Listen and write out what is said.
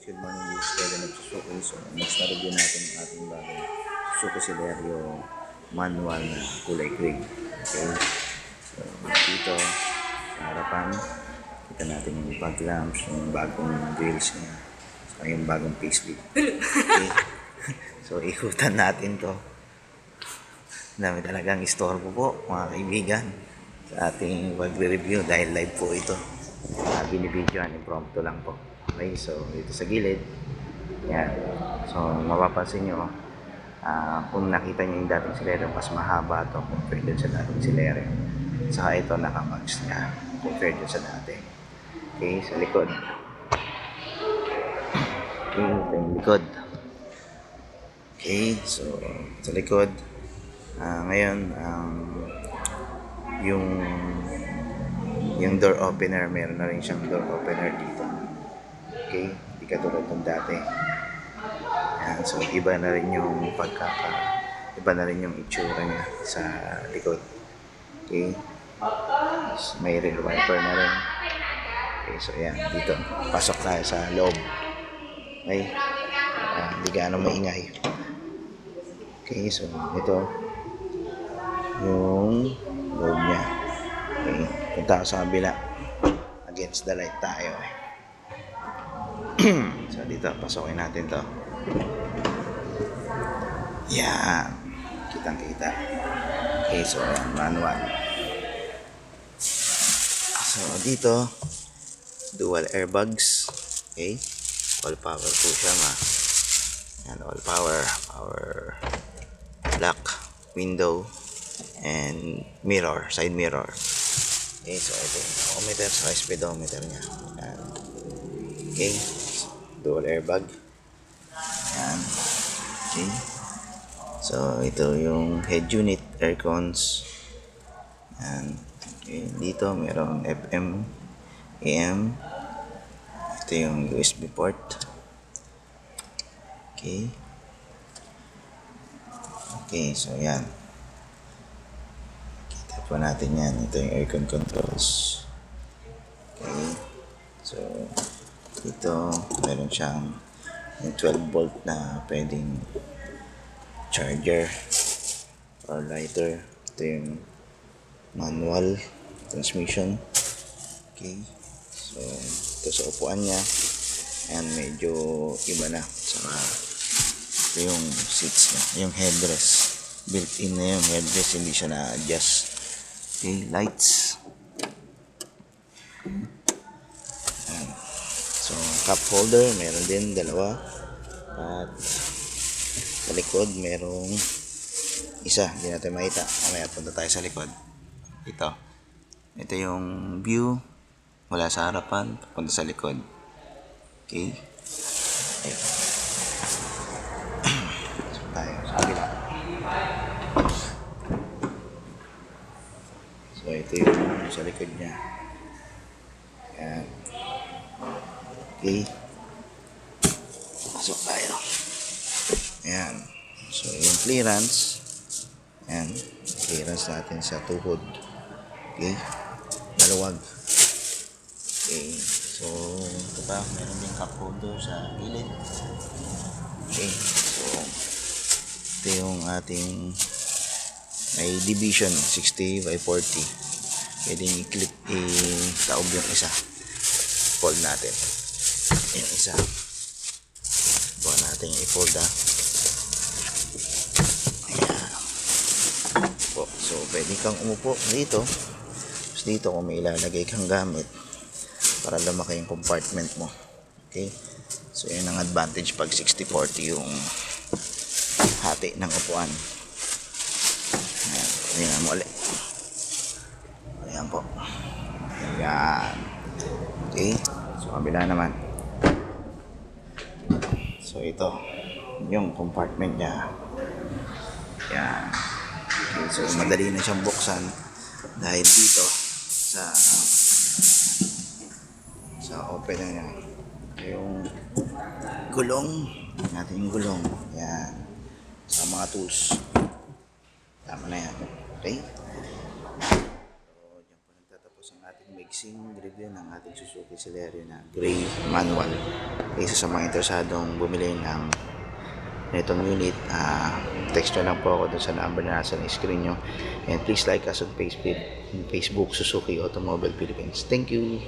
good morning, this is Kevin of Suzuki. So, next na review natin ang ating bagong Suzuki Celerio manual na kulay green. Okay, so dito sa harapan, kita natin yung fog lamps, yung bagong grills niya, so yung bagong facelift. Okay, so ikutan natin to. Dami talagang istorbo po mga kaibigan sa ating pagre-review dahil live po ito. Binibidyoan, impromptu lang po. Okay, so dito sa gilid, yan. So mapapansin nyo, kung nakita nyo yung dating Celerio, mas mahaba ito compared dun sa dating Celerio. Saka ito nakamax niya compared dun sa dati. Okay, sa likod. Okay, ito yung likod. Okay, so sa likod, ngayon, yung door opener, meron na rin siyang door opener dito. Okay, hindi katulad ng dati. Yan, so iba na rin yung iba na rin yung itsura niya sa likod. Okay, so, may rear wiper na rin. Okay, so yan, dito pasok tayo sa loob. Okay, hindi gaano maingay. Okay, so ito yung loob niya. Okay, punta sa kabila, against the light tayo eh. So dito, pasokin natin to. Yan, kitang kita. Okay, so yan, manual. So dito, dual airbags. Okay, all power po siya yan, all power, power lock, window, and mirror, side mirror. Okay, so ito yung tachometer sa speedometer niya. Yan. Okay, dual airbag. Yan. Okay, so ito yung head unit, air cons. Yan. Okay, dito meron FM, AM. Ito yung USB port. Okay. Okay, so yan. Kita po natin yan. Ito yung aircon controls. Okay. So, dito, meron siyang yung 12 volt na pwedeng charger or lighter. Ito yung manual transmission. Okay. So, ito sa upuan niya. Ayan, medyo iba na. Saka, ito yung seats niya, yung headrest. Built-in na yung headrest, hindi siya na-adjust. Okay, lights. Ayan. So, cup holder, meron din dalawa. At sa likod, merong isa. Hindi natin makita. Mamaya punta tayo sa likod. Ito yung view mula sa harapan, punta sa likod. Okay. Ayan. So, tayo sa kabila. So, ito yung sa likod niya. Ayan. Okay. Pasok tayo. Ayan. So, yung clearance. Ayan. Clearance natin sa tuhod. Okay. Maluwag. Okay. So, ito pa. Meron din cup holder sa gilid. Okay. So, ito yung ating may division 60 by 40. Pwedeng i-clip, i-taob yung isa. Fold natin. Yung isa. Buwan natin yung i-fold Ayan. So, pwede kang umupo dito. Tapos dito kung may ilalagay kang gamit para lumaki yung compartment mo. Okay? So, yun ang advantage pag 60-40 yung hati ng upuan. Ayan. Ayan mo ulit. Ayan po. Ayan. Okay. So, kabila naman. So, ito. Yung compartment niya. Ayan. Okay. So, madali na siyang buksan dahil dito sa open na niya. Yung gulong. Natin yung gulong. Ayan. Sa mga tools. Tama na yan. Okay? So, dyan po nagtatapos ang ating unboxing review ng ating Suzuki Celerio na gray manual. Isa sa mga interesadong bumili ng itong unit, text nyo lang po ako dun sa number na nasa screen nyo, and please like us on Facebook Suzuki Automobile Philippines. Thank you.